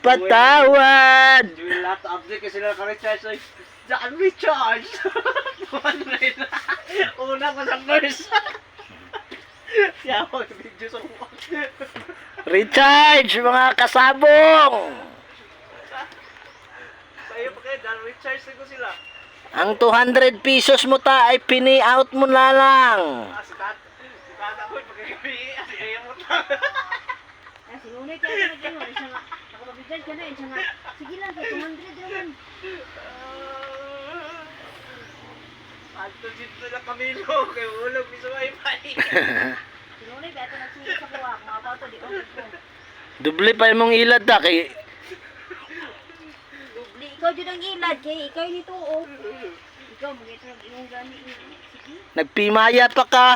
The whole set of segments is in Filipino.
patawad. Yung lahat ng update kasi sila ka-recharge. Diyan recharge. Una ko sa first. Siya ako video sa mukha. Recharge, mga kasabong. Sa'yo pa kayo, dahil recharge ko sila. Ang 200 pesos mo ta ay pini-out mo na lang. Si tata ko, pagkakabi, ayaw mo ta. Sinunay kaya ka na dyan. Ako mabigyan ka na. Sige lang, 200 naman. Alto dito na Camilo, kaya ulog ni sa wifi. Sinunay kaya ito nagsulit sa kuha. Kung ako ito, di ko gusto. Doble pa yung ilad ta kay Di, ikaw dyan ang ilad. Kaya ikaw nito, oh. Ikaw, mag-ito yung gani. Sige. nagpimaya pa ka.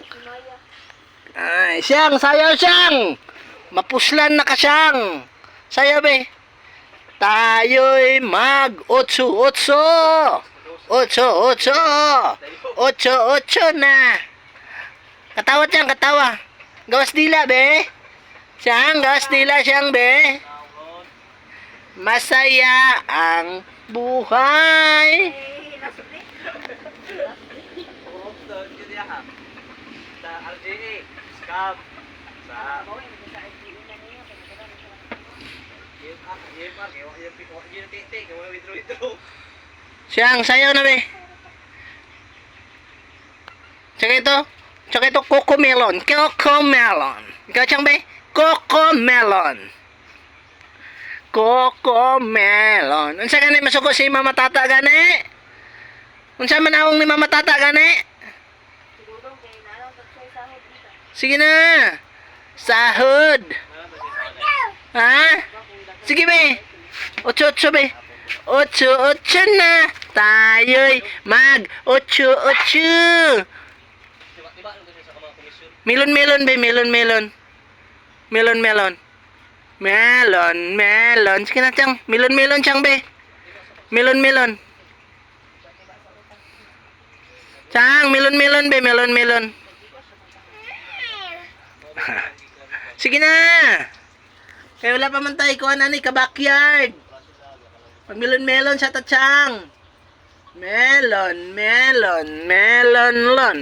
Sinaya. Ay, siyang, sayaw siyang. Mapuslan na ka siyang. Sayaw be. Tayo'y mag-otso-otso. Otso-otso. Otso-otso na. Katawa siyang, katawa. Gawas dila be. Siyang, gawas dila siyang be. Masaya ang buhay. Sa RJA, scam. Sa Siyang, sayaw na be. Tsaka ito, Coco Melon. Coco Melon. Ikaw siyang be? Coco Melon. Coco Melon. Unsa gani masuko si Mama Tata gani? Unsa manawong ni Mama Tata gani? Siguro, kaya nalang tagsay sahod dito. Sige na. Sahod. Ha? Sige be. Otso-otso be. Otso-otso na. Tayo'y mag-otso-otso. Melon-melon be. Melon-melon. Melon-melon. Melon-melon. Sige na siyang. Melon-melon siyang be. Melon-melon. Siyang. Melon-melon be. Melon-melon. Sige na. Kaya wala pa man tayo kuha na ni ka-backyard. Pag melon-melon sa tatsang. Melon, melon, melon, lon.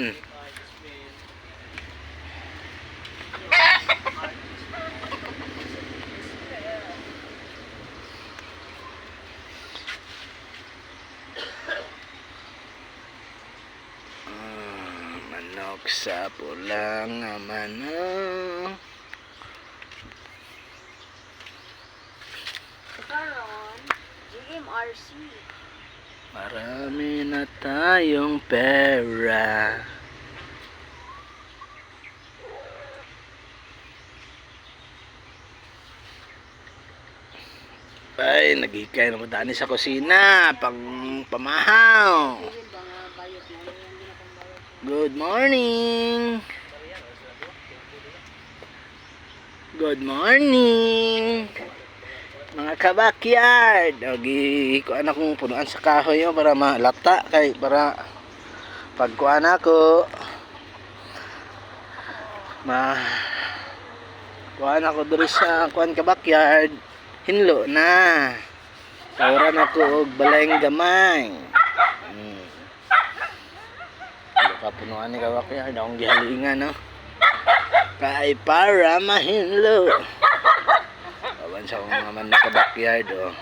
Manok sa pulang manok. Karon, GMRC. Marami na tayong pera. Ay, nagikay na ko dani sa kusina. Pang pamahaw. Ayun ba nga bayot na? Ayun hindi na pang bayot. Good morning. Good morning. Mga kabakyard. Ogi, kuan akong punuan sa kahoy yo para malata kay para pag kuan ako kuan ako diri sa kuan kabakyard. Hinlo na. Tawran ako og balayng gamay. Kapunuan ni kabakyard akong gihalingan no. Kay para mahinlo. Awan sa mga man na kabakyard oh.